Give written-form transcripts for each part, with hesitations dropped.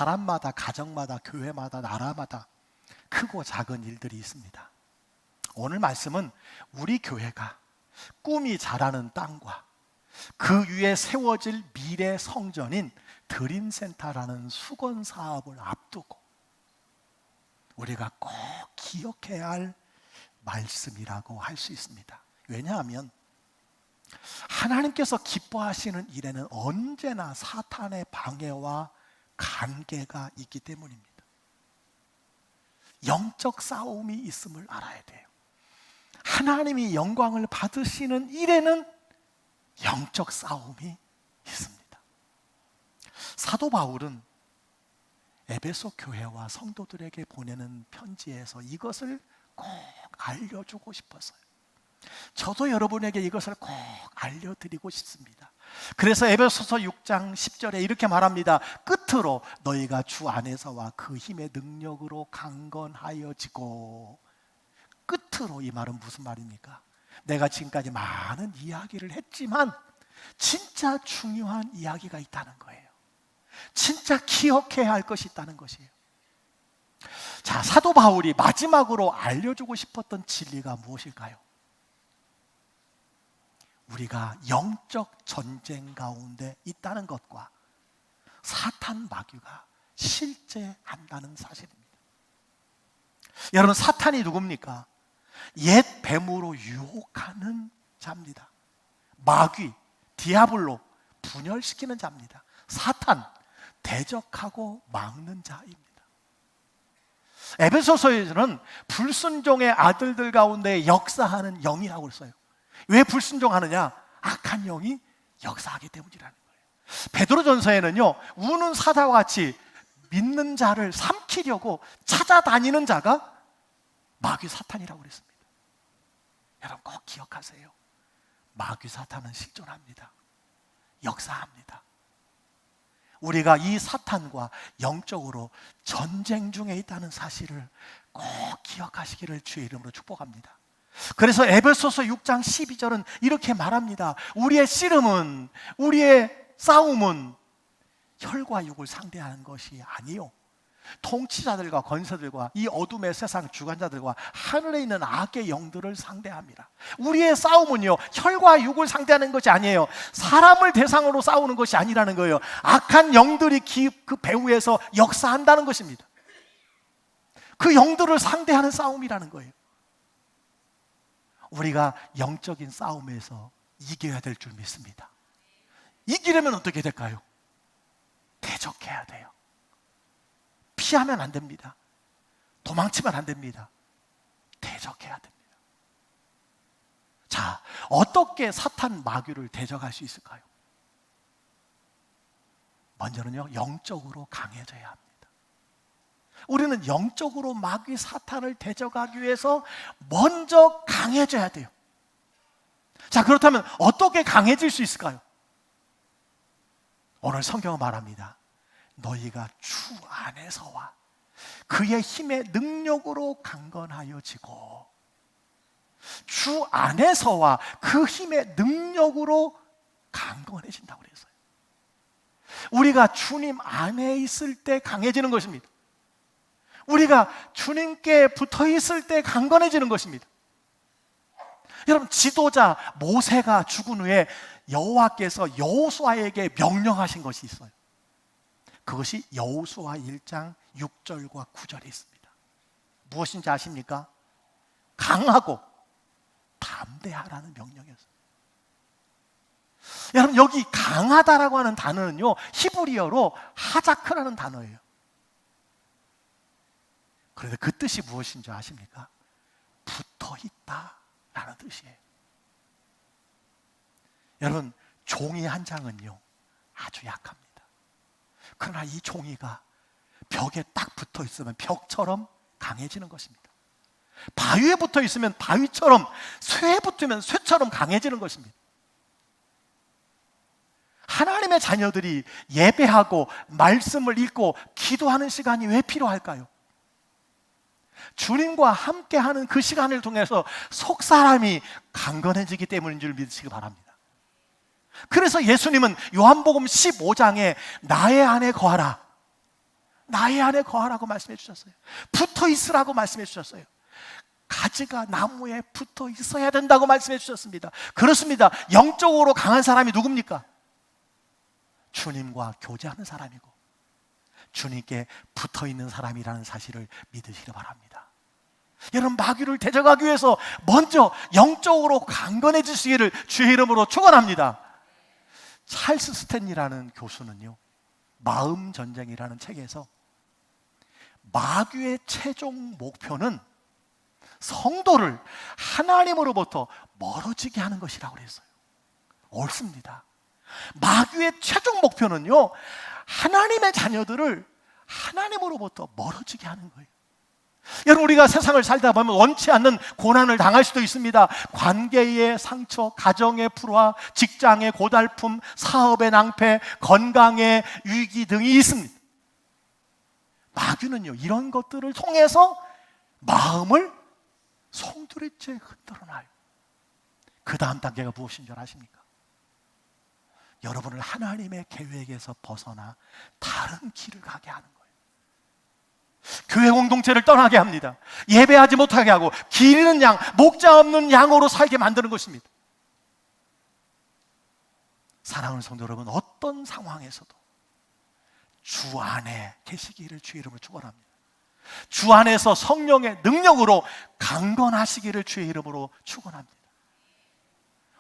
사람마다, 가정마다, 교회마다, 나라마다 크고 작은 일들이 있습니다. 오늘 말씀은 우리 교회가 꿈이 자라는 땅과 그 위에 세워질 미래 성전인 드림센터라는 수건 사업을 앞두고 우리가 꼭 기억해야 할 말씀이라고 할 수 있습니다. 왜냐하면 하나님께서 기뻐하시는 일에는 언제나 사탄의 방해와 관계가 있기 때문입니다. 영적 싸움이 있음을 알아야 돼요. 하나님이 영광을 받으시는 일에는 영적 싸움이 있습니다. 사도 바울은 에베소 교회와 성도들에게 보내는 편지에서 이것을 꼭 알려주고 싶었어요. 저도 여러분에게 이것을 꼭 알려드리고 싶습니다. 그래서 에베소서 6장 10절에 이렇게 말합니다. 끝으로 너희가 주 안에서와 그 힘의 능력으로 강건하여지고. 끝으로, 이 말은 무슨 말입니까? 내가 지금까지 많은 이야기를 했지만 진짜 중요한 이야기가 있다는 거예요. 진짜 기억해야 할 것이 있다는 것이에요. 자, 사도 바울이 마지막으로 알려주고 싶었던 진리가 무엇일까요? 우리가 영적 전쟁 가운데 있다는 것과 사탄 마귀가 실제한다는 사실입니다. 여러분, 사탄이 누굽니까? 옛 뱀으로 유혹하는 자입니다. 마귀, 디아블로, 분열시키는 자입니다. 사탄, 대적하고 막는 자입니다. 에베소서에서는 불순종의 아들들 가운데 역사하는 영이라고 써요. 왜 불순종하느냐? 악한 영이 역사하기 때문이라는 거예요. 베드로전서에는요, 우는 사자와 같이 믿는 자를 삼키려고 찾아다니는 자가 마귀 사탄이라고 그랬습니다. 여러분 꼭 기억하세요. 마귀 사탄은 실존합니다. 역사합니다. 우리가 이 사탄과 영적으로 전쟁 중에 있다는 사실을 꼭 기억하시기를 주의 이름으로 축복합니다. 그래서 에베소서 6장 12절은 이렇게 말합니다. 우리의 씨름은, 우리의 싸움은 혈과 육을 상대하는 것이 아니요, 통치자들과 권세들과 이 어둠의 세상 주관자들과 하늘에 있는 악의 영들을 상대합니다. 우리의 싸움은요, 혈과 육을 상대하는 것이 아니에요. 사람을 대상으로 싸우는 것이 아니라는 거예요. 악한 영들이 그 배후에서 역사한다는 것입니다. 그 영들을 상대하는 싸움이라는 거예요. 우리가 영적인 싸움에서 이겨야 될 줄 믿습니다. 이기려면 어떻게 될까요? 대적해야 돼요. 피하면 안 됩니다. 도망치면 안 됩니다. 대적해야 됩니다. 자, 어떻게 사탄 마귀를 대적할 수 있을까요? 먼저는요, 영적으로 강해져야 합니다. 우리는 영적으로 마귀 사탄을 대적하기 위해서 먼저 강해져야 돼요. 자, 그렇다면 어떻게 강해질 수 있을까요? 오늘 성경은 말합니다. 너희가 주 안에서와 그의 힘의 능력으로 강건하여지고. 주 안에서와 그 힘의 능력으로 강건해진다고 그랬어요. 우리가 주님 안에 있을 때 강해지는 것입니다. 우리가 주님께 붙어 있을 때 강건해지는 것입니다. 여러분, 지도자 모세가 죽은 후에 여호와께서 여호수아에게 명령하신 것이 있어요. 그것이 여호수아 1장 6절과 9절에 있습니다. 무엇인지 아십니까? 강하고 담대하라는 명령이었어요. 여러분, 여기 강하다라고 하는 단어는요, 히브리어로 하자크라는 단어예요. 그런데 그 뜻이 무엇인지 아십니까? 붙어있다라는 뜻이에요. 여러분, 종이 한 장은요, 아주 약합니다. 그러나 이 종이가 벽에 딱 붙어 있으면 벽처럼 강해지는 것입니다. 바위에 붙어 있으면 바위처럼, 쇠에 붙으면 쇠처럼 강해지는 것입니다. 하나님의 자녀들이 예배하고 말씀을 읽고 기도하는 시간이 왜 필요할까요? 주님과 함께하는 그 시간을 통해서 속사람이 강건해지기 때문인 줄 믿으시기 바랍니다. 그래서 예수님은 요한복음 15장에 나의 안에 거하라, 나의 안에 거하라고 말씀해 주셨어요. 붙어 있으라고 말씀해 주셨어요. 가지가 나무에 붙어 있어야 된다고 말씀해 주셨습니다. 그렇습니다. 영적으로 강한 사람이 누굽니까? 주님과 교제하는 사람이고 주님께 붙어 있는 사람이라는 사실을 믿으시기 바랍니다. 여러분, 마귀를 대적하기 위해서 먼저 영적으로 강건해지시기를 주의 이름으로 축원합니다. 찰스 스탠리라는 교수는요, 마음 전쟁이라는 책에서 마귀의 최종 목표는 성도를 하나님으로부터 멀어지게 하는 것이라고 그랬어요. 옳습니다. 마귀의 최종 목표는요, 하나님의 자녀들을 하나님으로부터 멀어지게 하는 거예요. 여러분, 우리가 세상을 살다 보면 원치 않는 고난을 당할 수도 있습니다. 관계의 상처, 가정의 불화, 직장의 고달픔, 사업의 낭패, 건강의 위기 등이 있습니다. 마귀는요, 이런 것들을 통해서 마음을 송두리째 흔들어놔요. 그 다음 단계가 무엇인 줄 아십니까? 여러분을 하나님의 계획에서 벗어나 다른 길을 가게 하는 거예요. 교회 공동체를 떠나게 합니다. 예배하지 못하게 하고 길 잃은 양, 목자 없는 양으로 살게 만드는 것입니다. 사랑하는 성도 여러분, 어떤 상황에서도 주 안에 계시기를 주의 이름으로 축원합니다. 주 안에서 성령의 능력으로 강건하시기를 주의 이름으로 축원합니다.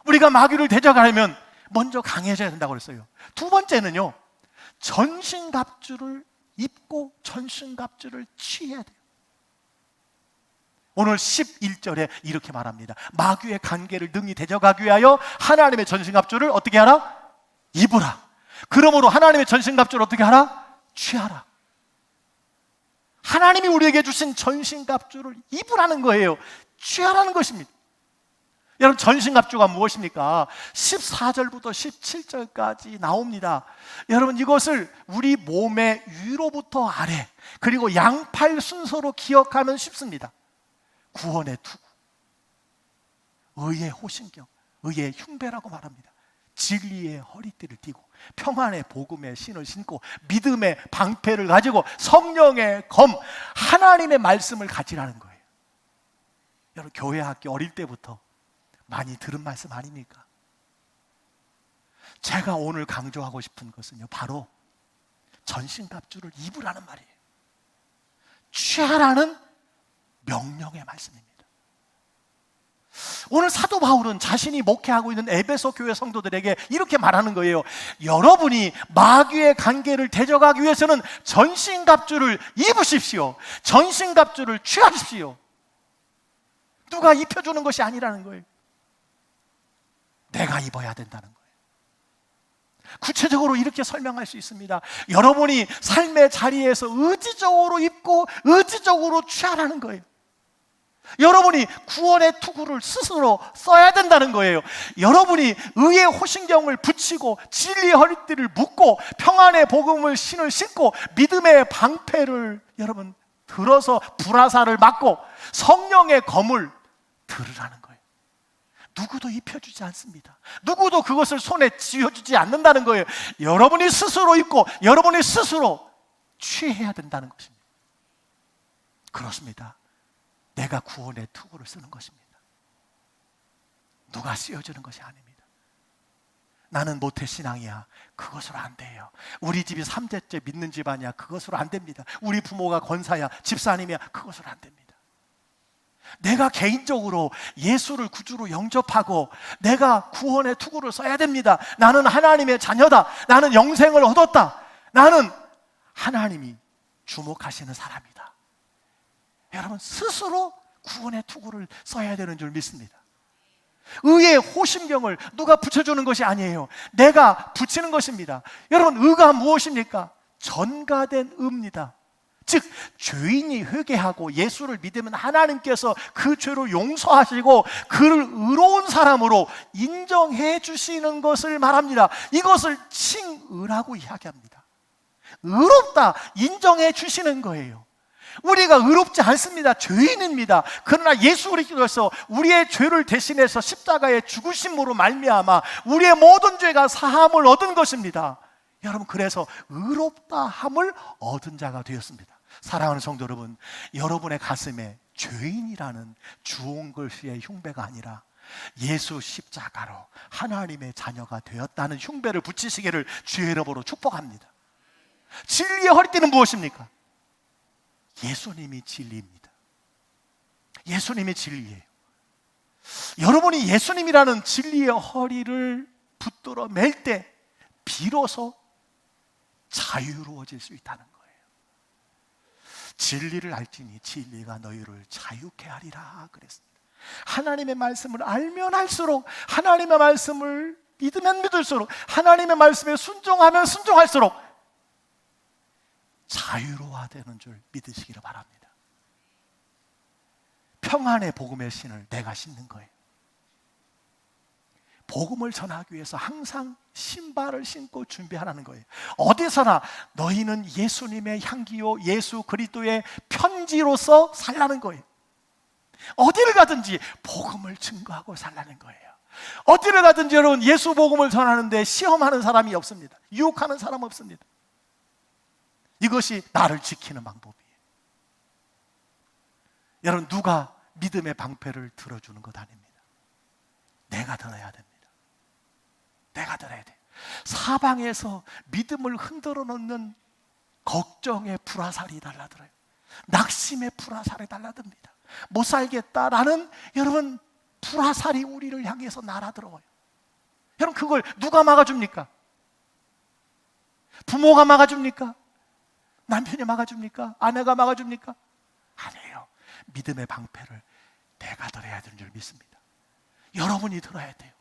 우리가 마귀를 대적하려면 먼저 강해져야 된다고 그랬어요. 두 번째는요, 전신갑주를 입고 전신갑주를 취해야 돼요. 오늘 11절에 이렇게 말합니다. 마귀의 관계를 능히 대적하기 위하여 하나님의 전신갑주를 어떻게 하라? 입으라. 그러므로 하나님의 전신갑주를 어떻게 하라? 취하라. 하나님이 우리에게 주신 전신갑주를 입으라는 거예요. 취하라는 것입니다. 여러분, 전신갑주가 무엇입니까? 14절부터 17절까지 나옵니다. 여러분, 이것을 우리 몸의 위로부터 아래, 그리고 양팔 순서로 기억하면 쉽습니다. 구원의 투구, 의의 호신경, 의의 흉배라고 말합니다. 진리의 허리띠를 띠고 평안의 복음의 신을 신고 믿음의 방패를 가지고 성령의 검, 하나님의 말씀을 가지라는 거예요. 여러분, 교회 학교 어릴 때부터 많이 들은 말씀 아닙니까? 제가 오늘 강조하고 싶은 것은요, 바로 전신갑주를 입으라는 말이에요. 취하라는 명령의 말씀입니다. 오늘 사도 바울은 자신이 목회하고 있는 에베소 교회 성도들에게 이렇게 말하는 거예요. 여러분이 마귀의 관계를 대적하기 위해서는 전신갑주를 입으십시오. 전신갑주를 취하십시오. 누가 입혀주는 것이 아니라는 거예요. 내가 입어야 된다는 거예요. 구체적으로 이렇게 설명할 수 있습니다. 여러분이 삶의 자리에서 의지적으로 입고 의지적으로 취하라는 거예요. 여러분이 구원의 투구를 스스로 써야 된다는 거예요. 여러분이 의의 호신경을 붙이고 진리의 허리띠를 묶고 평안의 복음을 신을 신고 믿음의 방패를 여러분 들어서 불화살을 맞고 성령의 검을 들으라는 거예요. 누구도 입혀주지 않습니다. 누구도 그것을 손에 쥐어주지 않는다는 거예요. 여러분이 스스로 입고 여러분이 스스로 취해야 된다는 것입니다. 그렇습니다. 내가 구원의 투구를 쓰는 것입니다. 누가 씌워주는 것이 아닙니다. 나는 모태신앙이야. 그것으로 안 돼요. 우리 집이 3대째 믿는 집안이야. 그것으로 안 됩니다. 우리 부모가 권사야, 집사님이야. 그것으로 안 됩니다. 내가 개인적으로 예수를 구주로 영접하고 내가 구원의 투구를 써야 됩니다. 나는 하나님의 자녀다. 나는 영생을 얻었다. 나는 하나님이 주목하시는 사람이다. 여러분, 스스로 구원의 투구를 써야 되는 줄 믿습니다. 의의 호심경을 누가 붙여주는 것이 아니에요. 내가 붙이는 것입니다. 여러분, 의가 무엇입니까? 전가된 의입니다. 즉 죄인이 회개하고 예수를 믿으면 하나님께서 그 죄를 용서하시고 그를 의로운 사람으로 인정해 주시는 것을 말합니다. 이것을 칭의라고 이야기합니다. 의롭다 인정해 주시는 거예요. 우리가 의롭지 않습니다. 죄인입니다. 그러나 예수 그리스도께서 우리의 죄를 대신해서 십자가에 죽으심으로 말미암아 우리의 모든 죄가 사함을 얻은 것입니다. 여러분, 그래서 의롭다 함을 얻은 자가 되었습니다. 사랑하는 성도 여러분, 여러분의 가슴에 죄인이라는 주홍 글씨의 흉배가 아니라 예수 십자가로 하나님의 자녀가 되었다는 흉배를 붙이시기를 주의 이름으로 축복합니다. 진리의 허리띠는 무엇입니까? 예수님이 진리입니다. 예수님이 진리예요. 여러분이 예수님이라는 진리의 허리를 붙들어 맬 때 비로소 자유로워질 수 있다는 거예요. 진리를 알지니 진리가 너희를 자유케 하리라 그랬습니다. 하나님의 말씀을 알면 알수록, 하나님의 말씀을 믿으면 믿을수록, 하나님의 말씀에 순종하면 순종할수록 자유로워되는 줄 믿으시기를 바랍니다. 평안의 복음의 신을 내가 신는 거예요. 복음을 전하기 위해서 항상 신발을 신고 준비하라는 거예요. 어디서나 너희는 예수님의 향기요 예수 그리스도의 편지로서 살라는 거예요. 어디를 가든지 복음을 증거하고 살라는 거예요. 어디를 가든지 여러분, 예수 복음을 전하는데 시험하는 사람이 없습니다. 유혹하는 사람 없습니다. 이것이 나를 지키는 방법이에요. 여러분, 누가 믿음의 방패를 들어주는 것 아닙니다. 내가 들어야 됩니다. 내가 들어야 돼. 사방에서 믿음을 흔들어 놓는 걱정의 불화살이 달라들어요. 낙심의 불화살이 달라듭니다. 못 살겠다라는 여러분 불화살이 우리를 향해서 날아들어와요. 여러분, 그걸 누가 막아줍니까? 부모가 막아줍니까? 남편이 막아줍니까? 아내가 막아줍니까? 아니에요. 믿음의 방패를 내가 들어야 되는 줄 믿습니다. 여러분이 들어야 돼요.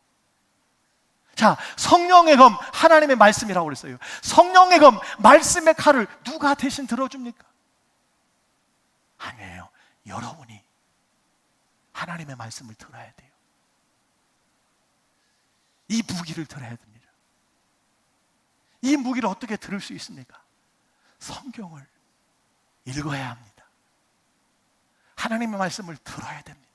자, 성령의 검, 하나님의 말씀이라고 그랬어요. 성령의 검, 말씀의 칼을 누가 대신 들어줍니까? 아니에요. 여러분이 하나님의 말씀을 들어야 돼요. 이 무기를 들어야 됩니다. 이 무기를 어떻게 들을 수 있습니까? 성경을 읽어야 합니다. 하나님의 말씀을 들어야 됩니다.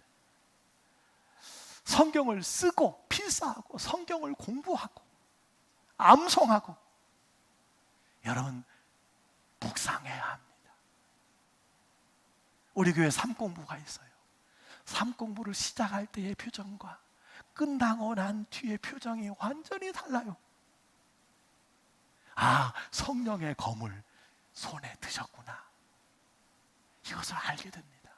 성경을 쓰고 필사하고 성경을 공부하고 암송하고 여러분 묵상해야 합니다. 우리 교회 삶공부가 있어요. 삶공부를 시작할 때의 표정과 끝나고 난 뒤의 표정이 완전히 달라요. 아, 성령의 검을 손에 드셨구나. 이것을 알게 됩니다.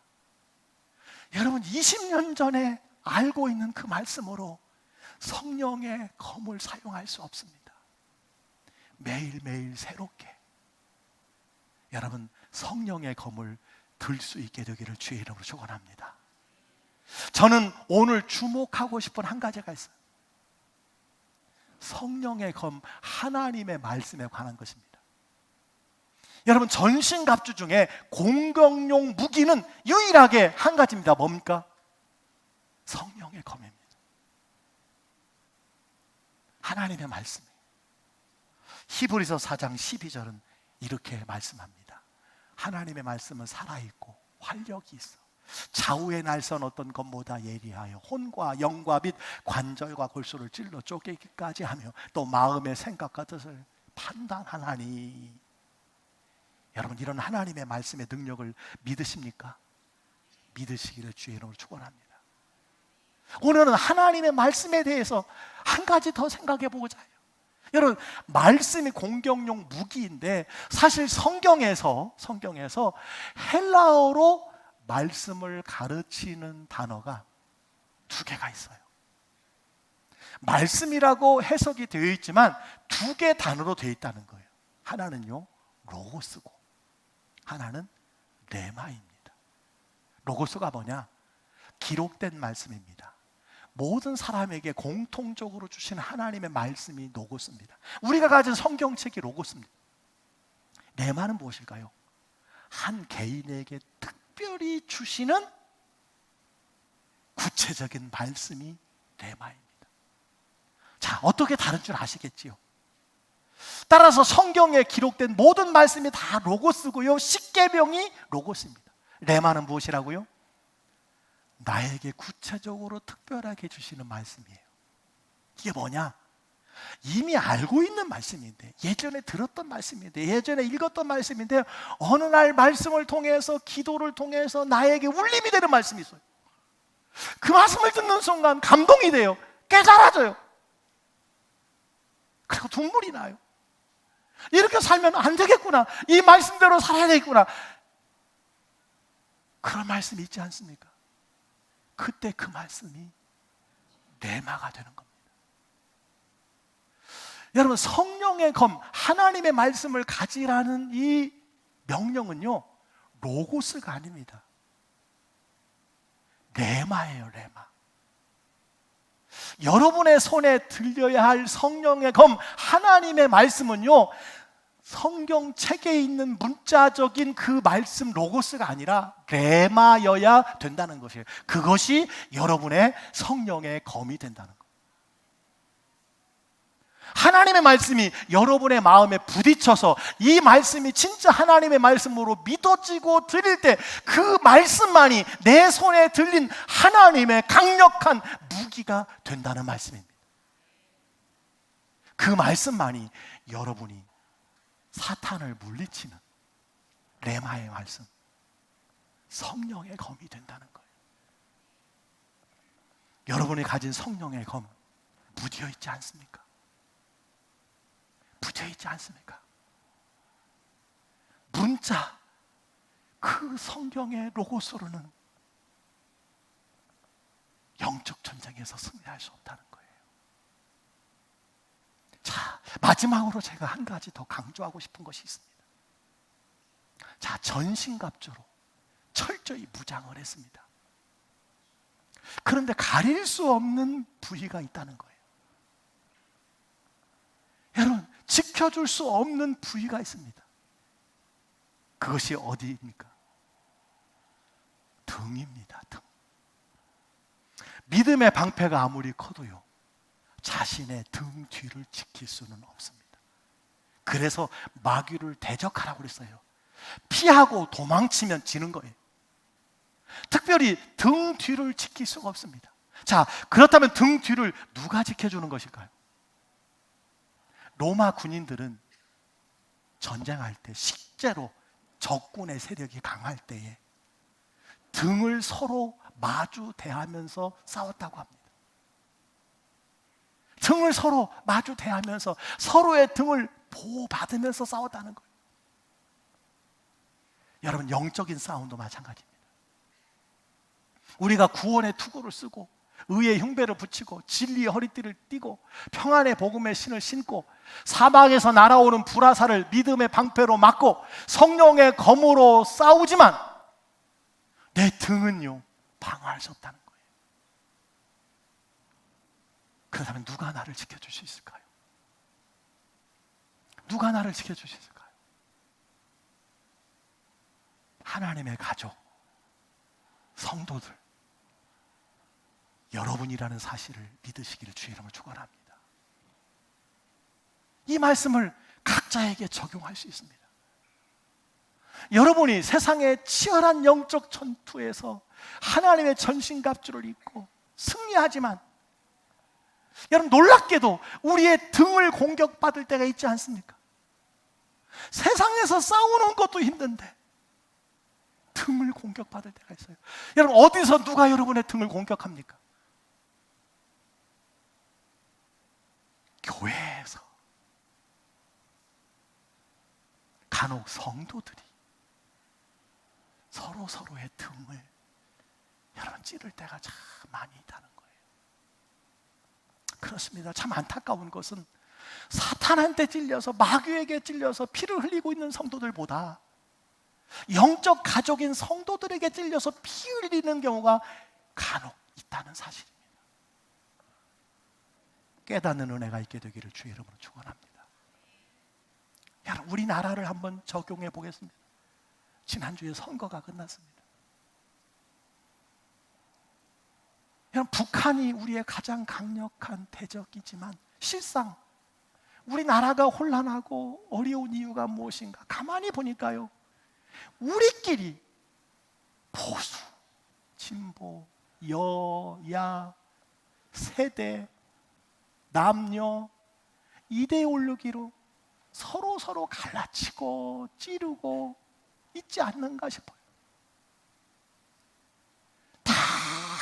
여러분, 20년 전에 알고 있는 그 말씀으로 성령의 검을 사용할 수 없습니다. 매일매일 새롭게 여러분 성령의 검을 들 수 있게 되기를 주의 이름으로 축원합니다. 저는 오늘 주목하고 싶은 한 가지가 있어요. 성령의 검, 하나님의 말씀에 관한 것입니다. 여러분, 전신갑주 중에 공격용 무기는 유일하게 한 가지입니다. 뭡니까? 성령의 검입니다. 하나님의 말씀이에요. 히브리서 4장 12절은 이렇게 말씀합니다. 하나님의 말씀은 살아있고 활력이 있어 좌우의 날선 어떤 것보다 예리하여 혼과 영과 및 관절과 골수를 찔러 쪼개기까지 하며 또 마음의 생각과 뜻을 판단하나니. 여러분, 이런 하나님의 말씀의 능력을 믿으십니까? 믿으시기를 주의 이름으로 축원합니다. 오늘은 하나님의 말씀에 대해서 한 가지 더 생각해 보고자 해요. 여러분, 말씀이 공격용 무기인데 사실 성경에서 헬라어로 말씀을 가르치는 단어가 두 개가 있어요. 말씀이라고 해석이 되어 있지만 두 개 단어로 되어 있다는 거예요. 하나는요 로고스고 하나는 레마입니다. 로고스가 뭐냐? 기록된 말씀입니다. 모든 사람에게 공통적으로 주신 하나님의 말씀이 로고스입니다. 우리가 가진 성경책이 로고스입니다. 레마는 무엇일까요? 한 개인에게 특별히 주시는 구체적인 말씀이 레마입니다. 자, 어떻게 다른 줄 아시겠지요? 따라서 성경에 기록된 모든 말씀이 다 로고스고요, 십계명이 로고스입니다. 레마는 무엇이라고요? 나에게 구체적으로 특별하게 주시는 말씀이에요. 이게 뭐냐? 이미 알고 있는 말씀인데, 예전에 들었던 말씀인데, 예전에 읽었던 말씀인데, 어느 날 말씀을 통해서, 기도를 통해서 나에게 울림이 되는 말씀이 있어요. 그 말씀을 듣는 순간 감동이 돼요. 깨달아져요. 그리고 눈물이 나요. 이렇게 살면 안 되겠구나, 이 말씀대로 살아야 되겠구나, 그런 말씀이 있지 않습니까? 그때 그 말씀이 레마가 되는 겁니다. 여러분, 성령의 검, 하나님의 말씀을 가지라는 이 명령은요, 로고스가 아닙니다. 레마예요, 레마. 여러분의 손에 들려야 할 성령의 검, 하나님의 말씀은요, 성경책에 있는 문자적인 그 말씀 로고스가 아니라 레마여야 된다는 것이에요. 그것이 여러분의 성령의 검이 된다는 거예요. 하나님의 말씀이 여러분의 마음에 부딪혀서 이 말씀이 진짜 하나님의 말씀으로 믿어지고 들릴 때, 그 말씀만이 내 손에 들린 하나님의 강력한 무기가 된다는 말씀입니다. 그 말씀만이 여러분이 사탄을 물리치는 레마의 말씀, 성령의 검이 된다는 거예요. 여러분이 가진 성령의 검 무뎌 있지 않습니까? 무뎌 있지 않습니까? 문자, 그 성경의 로고스로는 영적 전쟁에서 승리할 수 없다는 거예요. 자, 마지막으로 제가 한 가지 더 강조하고 싶은 것이 있습니다. 자, 전신갑주로 철저히 무장을 했습니다. 그런데 가릴 수 없는 부위가 있다는 거예요. 여러분, 지켜줄 수 없는 부위가 있습니다. 그것이 어디입니까? 등입니다. 등. 믿음의 방패가 아무리 커도요, 자신의 등 뒤를 지킬 수는 없습니다. 그래서 마귀를 대적하라고 그랬어요. 피하고 도망치면 지는 거예요. 특별히 등 뒤를 지킬 수가 없습니다. 자, 그렇다면 등 뒤를 누가 지켜주는 것일까요? 로마 군인들은 전쟁할 때, 실제로 적군의 세력이 강할 때에 등을 서로 마주 대하면서 싸웠다고 합니다. 등을 서로 마주 대하면서 서로의 등을 보호받으면서 싸웠다는 거예요. 여러분, 영적인 싸움도 마찬가지입니다. 우리가 구원의 투구를 쓰고 의의 흉배를 붙이고 진리의 허리띠를 띠고 평안의 복음의 신을 신고 사방에서 날아오는 불화살을 믿음의 방패로 막고 성령의 검으로 싸우지만 내 등은요, 방어할 수 없다는 거예요. 그렇다면 누가 나를 지켜줄 수 있을까요? 누가 나를 지켜줄 수 있을까요? 하나님의 가족, 성도들, 여러분이라는 사실을 믿으시기를 주의 이름으로 축원합니다. 이 말씀을 각자에게 적용할 수 있습니다. 여러분이 세상의 치열한 영적 전투에서 하나님의 전신갑주를 입고 승리하지만, 여러분, 놀랍게도 우리의 등을 공격받을 때가 있지 않습니까? 세상에서 싸우는 것도 힘든데 등을 공격받을 때가 있어요. 여러분, 어디서 누가 여러분의 등을 공격합니까? 교회에서. 간혹 성도들이 서로의 등을 여러분 찌를 때가 참 많이 있다는 거예요. 그렇습니다. 참 안타까운 것은 사탄한테 찔려서, 마귀에게 찔려서 피를 흘리고 있는 성도들보다 영적 가족인 성도들에게 찔려서 피 흘리는 경우가 간혹 있다는 사실입니다. 깨닫는 은혜가 있게 되기를 주의 이름으로 축원합니다. 여러분, 우리나라를 한번 적용해 보겠습니다. 지난주에 선거가 끝났습니다. 여러분, 북한이 우리의 가장 강력한 대적이지만 실상 우리나라가 혼란하고 어려운 이유가 무엇인가? 가만히 보니까요, 우리끼리 보수, 진보, 여야, 세대, 남녀, 이데올로기로 서로 갈라치고 찌르고 있지 않는가 싶어요. 다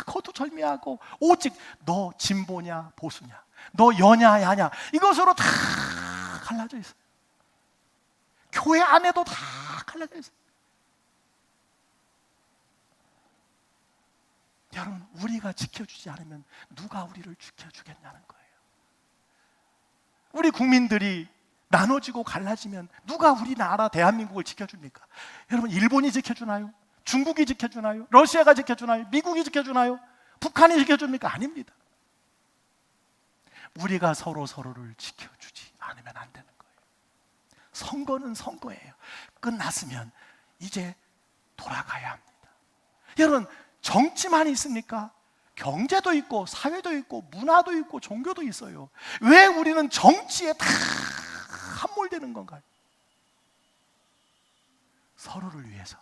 거두절미하고 오직 너 진보냐 보수냐, 너 여냐 야냐, 이것으로 다 갈라져 있어요. 교회 안에도 다 갈라져 있어요. 여러분, 우리가 지켜주지 않으면 누가 우리를 지켜주겠냐는 거예요. 우리 국민들이 나눠지고 갈라지면 누가 우리나라 대한민국을 지켜줍니까? 여러분, 일본이 지켜주나요? 중국이 지켜주나요? 러시아가 지켜주나요? 미국이 지켜주나요? 북한이 지켜줍니까? 아닙니다. 우리가 서로를 지켜주지 않으면 안 되는 거예요. 선거는 선거예요. 끝났으면 이제 돌아가야 합니다. 여러분, 정치만 있습니까? 경제도 있고 사회도 있고 문화도 있고 종교도 있어요. 왜 우리는 정치에 다 함몰되는 건가요? 서로를 위해서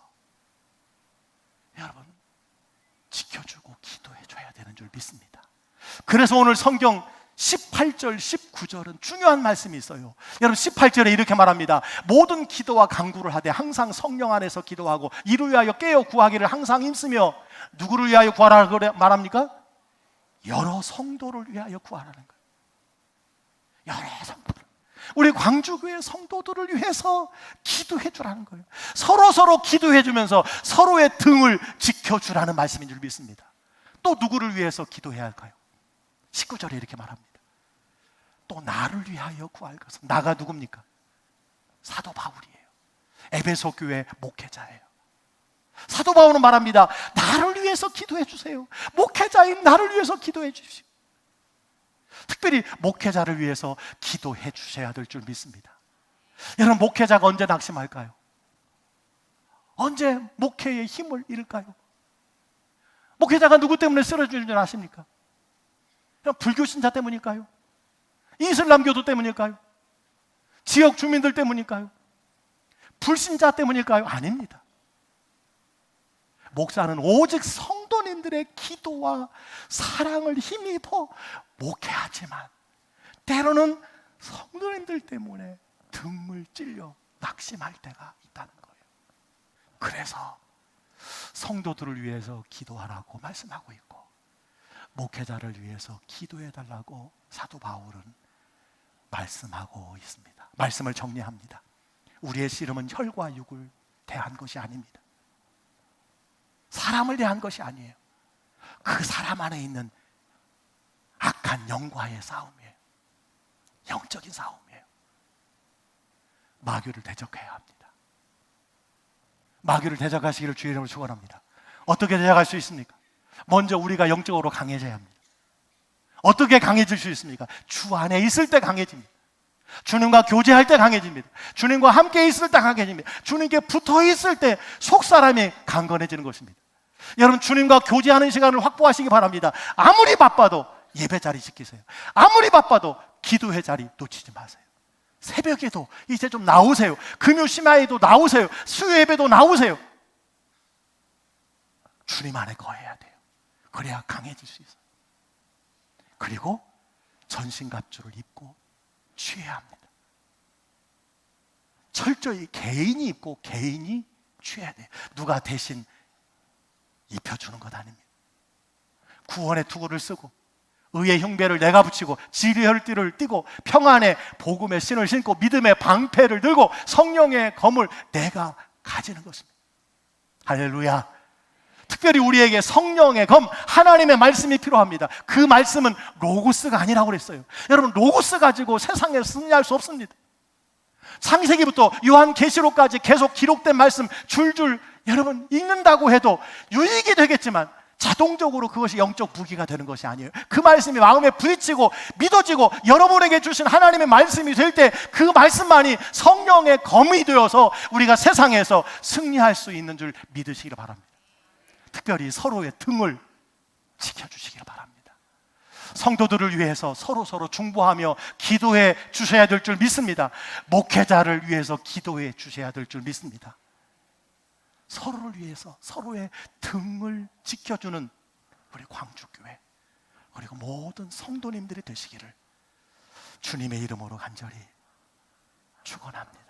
여러분 지켜주고 기도해 줘야 되는 줄 믿습니다. 그래서 오늘 성경 18절, 19절은 중요한 말씀이 있어요. 여러분, 18절에 이렇게 말합니다. 모든 기도와 간구를 하되 항상 성령 안에서 기도하고 이를 위하여 깨어 구하기를 항상 힘쓰며. 누구를 위하여 구하라고 말합니까? 여러 성도를 위하여 구하라는 거예요. 여러 성도들, 우리 광주교회 성도들을 위해서 기도해 주라는 거예요. 서로 기도해 주면서 서로의 등을 지켜주라는 말씀인 줄 믿습니다. 또 누구를 위해서 기도해야 할까요? 19절에 이렇게 말합니다. 또 나를 위하여 구할 것은, 나가 누굽니까? 사도 바울이에요. 에베소 교회 목회자예요. 사도 바울은 말합니다. 나를 위해서 기도해 주세요. 목회자인 나를 위해서 기도해 주십시오. 특별히 목회자를 위해서 기도해 주셔야 될 줄 믿습니다. 여러분, 목회자가 언제 낙심할까요? 언제 목회의 힘을 잃을까요? 목회자가 누구 때문에 쓰러지는 줄 아십니까? 불교 신자 때문일까요? 이슬람교도 때문일까요? 지역 주민들 때문일까요? 불신자 때문일까요? 아닙니다. 목사는 오직 성도님들의 기도와 사랑을 힘입어 목회하지만 때로는 성도님들 때문에 등을 찔려 낙심할 때가 있다는 거예요. 그래서 성도들을 위해서 기도하라고 말씀하고 있고, 목회자를 위해서 기도해 달라고 사도 바울은 말씀하고 있습니다. 말씀을 정리합니다. 우리의 씨름은 혈과 육을 대한 것이 아닙니다. 사람을 대한 것이 아니에요. 그 사람 안에 있는 악한 영과의 싸움이에요. 영적인 싸움이에요. 마귀를 대적해야 합니다. 마귀를 대적하시기를 주의 이름으로 축원합니다. 어떻게 대적할 수 있습니까? 먼저 우리가 영적으로 강해져야 합니다. 어떻게 강해질 수 있습니까? 주 안에 있을 때 강해집니다. 주님과 교제할 때 강해집니다. 주님과 함께 있을 때 강해집니다. 주님께 붙어 있을 때 속사람이 강건해지는 것입니다. 여러분, 주님과 교제하는 시간을 확보하시기 바랍니다. 아무리 바빠도 예배 자리 지키세요. 아무리 바빠도 기도회 자리 놓치지 마세요. 새벽에도 이제 좀 나오세요. 금요 심야에도 나오세요. 수요 예배도 나오세요. 주님 안에 거해야 돼요. 그래야 강해질 수 있어요. 그리고 전신갑주를 입고 취해야 합니다. 철저히 개인이 입고 개인이 취해야 돼요. 누가 대신 입혀주는 것 아닙니다. 구원의 투구를 쓰고 의의 흉배를 내가 붙이고 진리의 혈띠를 띠고 평안의 복음의 신을 신고 믿음의 방패를 들고 성령의 검을 내가 가지는 것입니다. 할렐루야. 특별히 우리에게 성령의 검, 하나님의 말씀이 필요합니다. 그 말씀은 로고스가 아니라고 그랬어요. 여러분, 로고스 가지고 세상에 승리할 수 없습니다. 창세기부터 요한계시록까지 계속 기록된 말씀 줄줄 여러분 읽는다고 해도 유익이 되겠지만 자동적으로 그것이 영적 무기가 되는 것이 아니에요. 그 말씀이 마음에 부딪히고 믿어지고 여러분에게 주신 하나님의 말씀이 될 때 그 말씀만이 성령의 검이 되어서 우리가 세상에서 승리할 수 있는 줄 믿으시기를 바랍니다. 특별히 서로의 등을 지켜주시기를 바랍니다. 성도들을 위해서 서로 중보하며 기도해 주셔야 될 줄 믿습니다. 목회자를 위해서 기도해 주셔야 될 줄 믿습니다. 서로를 위해서 서로의 등을 지켜주는 우리 광주교회 그리고 모든 성도님들이 되시기를 주님의 이름으로 간절히 축원합니다.